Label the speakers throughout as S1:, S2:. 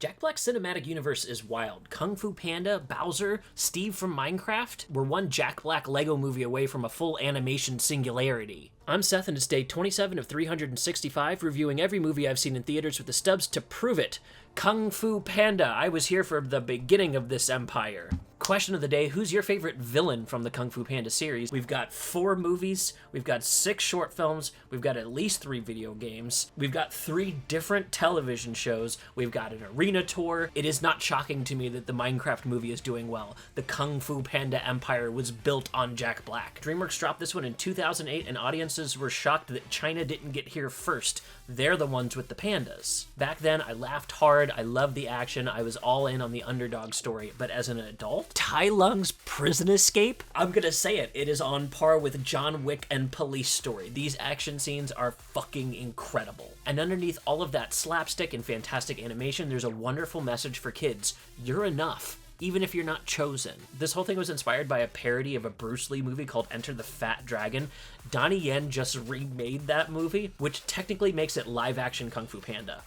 S1: Jack Black's cinematic universe is wild. Kung Fu Panda, Bowser, Steve from Minecraft were one Jack Black Lego movie away from a full animation singularity. I'm Seth, and it's day 27 of 365, reviewing every movie I've seen in theaters with the stubs to prove it. Kung Fu Panda, I was here for the beginning of this empire. Question of the day, who's your favorite villain from the Kung Fu Panda series? We've got 4 movies, we've got 6 short films, we've got at least 3 video games, we've got 3 different television shows, we've got an arena tour. It is not shocking to me that the Minecraft movie is doing well. The Kung Fu Panda empire was built on Jack Black. DreamWorks dropped this one in 2008, and audiences were shocked that China didn't get here first. They're the ones with the pandas. Back then, I laughed hard, I loved the action, I was all in on the underdog story, but as an adult, Tai Lung's prison escape? I'm gonna say it, it is on par with John Wick and Police Story. These action scenes are fucking incredible. And underneath all of that slapstick and fantastic animation, there's a wonderful message for kids. You're enough, even if you're not chosen. This whole thing was inspired by a parody of a Bruce Lee movie called Enter the Fat Dragon. Donnie Yen just remade that movie, which technically makes it live-action Kung Fu Panda.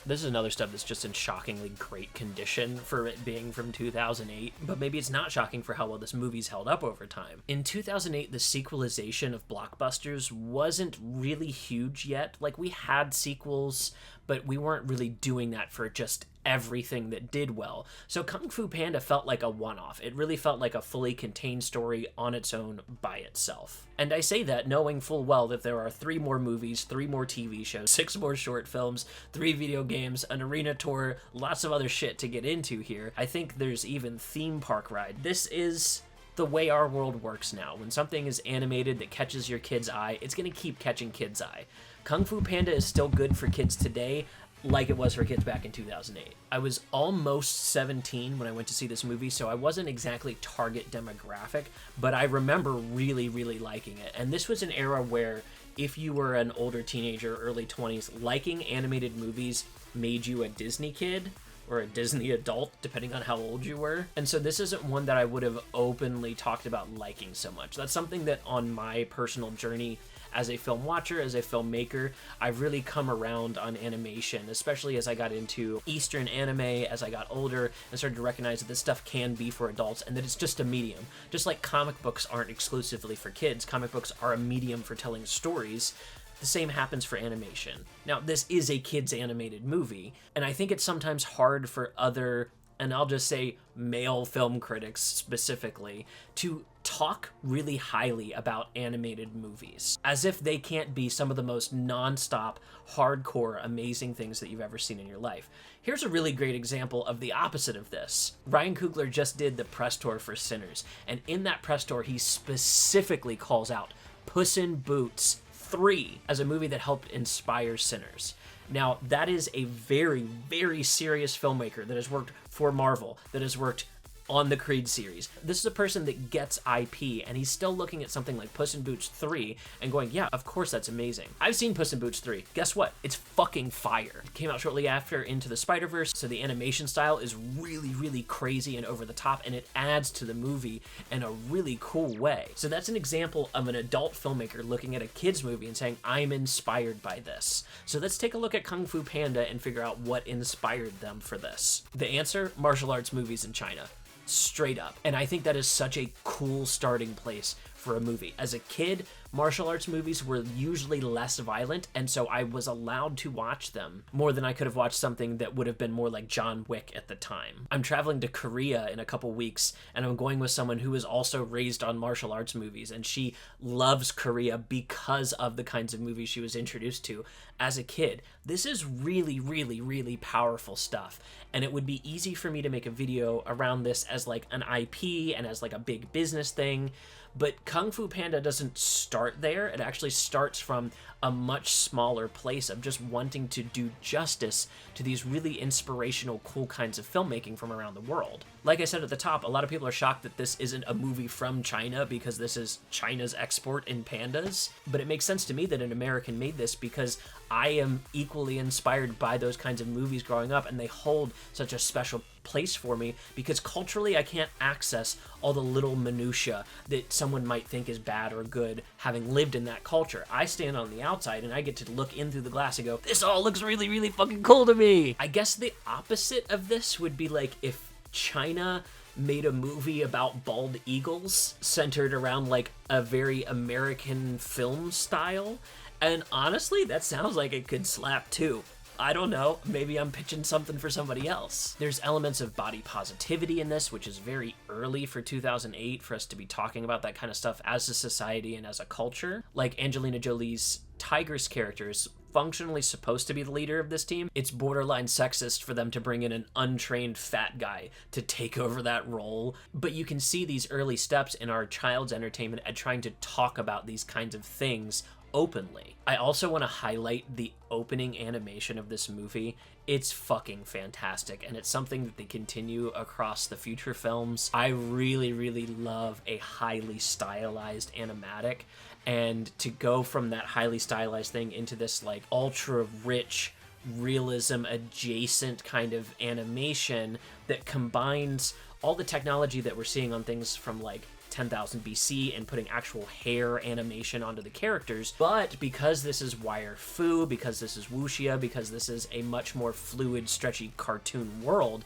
S1: This is another stuff that's just in shockingly great condition for it being from 2008, but maybe it's not shocking for how well this movie's held up over time. In 2008, the sequelization of blockbusters wasn't really huge yet. Like, we had sequels, but we weren't really doing that for just everything that did well. So Kung Fu Panda felt like a one-off. It really felt like a fully contained story on its own by itself. And I say that knowing full well that there are 3 more movies, 3 more TV shows, 6 more short films, 3 video games, an arena tour, lots of other shit to get into here. I think there's even theme park ride. This is the way our world works now. When something is animated that catches your kid's eye, it's gonna keep catching kids' eye. Kung Fu Panda is still good for kids today, like it was for kids back in 2008. I was almost 17 when I went to see this movie, so I wasn't exactly target demographic, but I remember really, really liking it. And this was an era where if you were an older teenager, early 20s, liking animated movies made you a Disney kid or a Disney adult, depending on how old you were. And so this isn't one that I would have openly talked about liking so much. That's something that on my personal journey as a film watcher, as a filmmaker, I've really come around on animation, especially as I got into Eastern anime, as I got older, and started to recognize that this stuff can be for adults, and that it's just a medium. Just like comic books aren't exclusively for kids, comic books are a medium for telling stories. The same happens for animation. Now, this is a kids animated movie, and I think it's sometimes hard for other, and I'll just say male film critics specifically, to talk really highly about animated movies, as if they can't be some of the most non-stop, hardcore, amazing things that you've ever seen in your life. Here's a really great example of the opposite of this. Ryan Coogler just did the press tour for Sinners, and in that press tour, he specifically calls out Puss in Boots 3 as a movie that helped inspire Sinners. Now, that is a very, very serious filmmaker that has worked for Marvel, that has worked on the Creed series. This is a person that gets IP, and he's still looking at something like Puss in Boots 3 and going, yeah, of course that's amazing. I've seen Puss in Boots 3. Guess what? It's fucking fire. It came out shortly after Into the Spider-Verse, so the animation style is really, really crazy and over the top, and it adds to the movie in a really cool way. So that's an example of an adult filmmaker looking at a kid's movie and saying, I'm inspired by this. So let's take a look at Kung Fu Panda and figure out what inspired them for this. The answer, martial arts movies in China. Straight up. And I think that is such a cool starting place for a movie. As a kid, martial arts movies were usually less violent, and so I was allowed to watch them more than I could have watched something that would have been more like John Wick at the time. I'm traveling to Korea in a couple weeks, and I'm going with someone who is also raised on martial arts movies, and she loves Korea because of the kinds of movies she was introduced to as a kid. This is really, really, really powerful stuff, and it would be easy for me to make a video around this as like an IP and as like a big business thing, but Kung Fu Panda doesn't start there. It actually starts from a much smaller place of just wanting to do justice to these really inspirational, cool kinds of filmmaking from around the world. Like I said at the top, a lot of people are shocked that this isn't a movie from China because this is China's export in pandas, but it makes sense to me that an American made this because I am equally inspired by those kinds of movies growing up, and they hold such a special place for me because culturally I can't access all the little minutia that someone might think is bad or good having lived in that culture. I stand on the outside and I get to look in through the glass and go, this all looks really, really fucking cool to me. I guess the opposite of this would be like if China made a movie about bald eagles centered around like a very American film style. And honestly, that sounds like it could slap too. I don't know, maybe I'm pitching something for somebody else. There's elements of body positivity in this, which is very early for 2008 for us to be talking about that kind of stuff as a society and as a culture. Like Angelina Jolie's Tigress character is functionally supposed to be the leader of this team. It's borderline sexist for them to bring in an untrained fat guy to take over that role. But you can see these early steps in our child's entertainment at trying to talk about these kinds of things openly. I also want to highlight the opening animation of this movie. It's fucking fantastic, and it's something that they continue across the future films. I really, really love a highly stylized animatic, and to go from that highly stylized thing into this like ultra rich realism adjacent kind of animation that combines all the technology that we're seeing on things from like 10,000 BC and putting actual hair animation onto the characters, but because this is wire fu, because this is wuxia, because this is a much more fluid, stretchy cartoon world,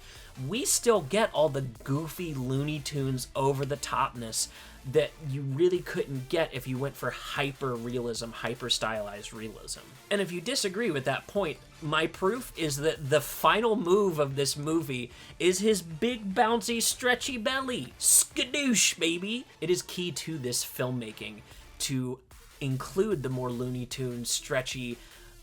S1: we still get all the goofy Looney Tunes over-the-topness that you really couldn't get if you went for hyper-realism, hyper-stylized realism. And if you disagree with that point, my proof is that the final move of this movie is his big, bouncy, stretchy belly. Skadoosh, baby! It is key to this filmmaking to include the more Looney Tunes, stretchy,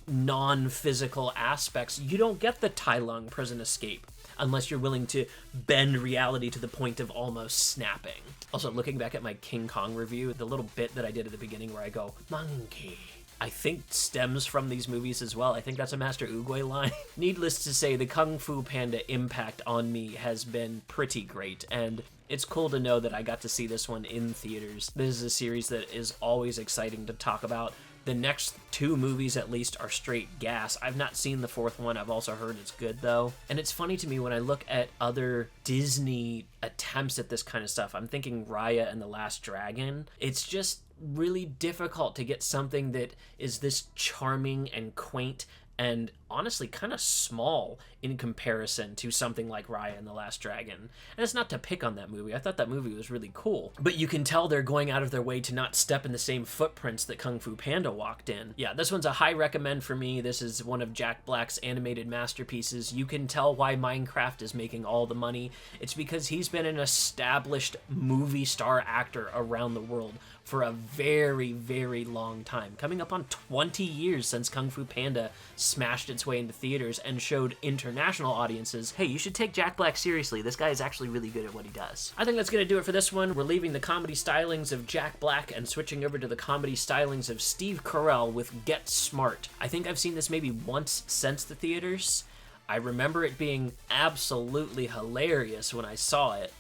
S1: non-physical aspects. You don't get the Tai Lung prison escape unless you're willing to bend reality to the point of almost snapping. Also, looking back at my King Kong review, the little bit that I did at the beginning where I go, monkey, I think stems from these movies as well. I think that's a Master Oogway line. Needless to say, the Kung Fu Panda impact on me has been pretty great, and it's cool to know that I got to see this one in theaters. This is a series that is always exciting to talk about. The next two movies, at least, are straight gas. I've not seen the fourth one. I've also heard it's good, though. And it's funny to me when I look at other Disney attempts at this kind of stuff. I'm thinking Raya and the Last Dragon. It's just really difficult to get something that is this charming and quaint and honestly kind of small in comparison to something like Raya and the Last Dragon. And it's not to pick on that movie. I thought that movie was really cool. But you can tell they're going out of their way to not step in the same footprints that Kung Fu Panda walked in. Yeah, this one's a high recommend for me. This is one of Jack Black's animated masterpieces. You can tell why Minecraft is making all the money. It's because he's been an established movie star actor around the world for a very, very long time. Coming up on 20 years since Kung Fu Panda smashed its way into theaters and showed international audiences, hey, you should take Jack Black seriously. This guy is actually really good at what he does. I think that's going to do it for this one. We're leaving the comedy stylings of Jack Black and switching over to the comedy stylings of Steve Carell with Get Smart. I think I've seen this maybe once since the theaters. I remember it being absolutely hilarious when I saw it.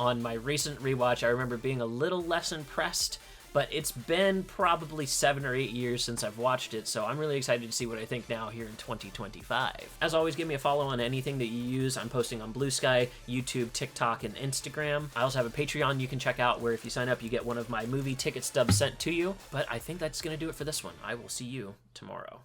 S1: On my recent rewatch, I remember being a little less impressed, but it's been probably 7 or 8 years since I've watched it, so I'm really excited to see what I think now here in 2025. As always, give me a follow on anything that you use. I'm posting on Blue Sky, YouTube, TikTok, and Instagram. I also have a Patreon you can check out where if you sign up, you get one of my movie ticket stubs sent to you. But I think that's going to do it for this one. I will see you tomorrow.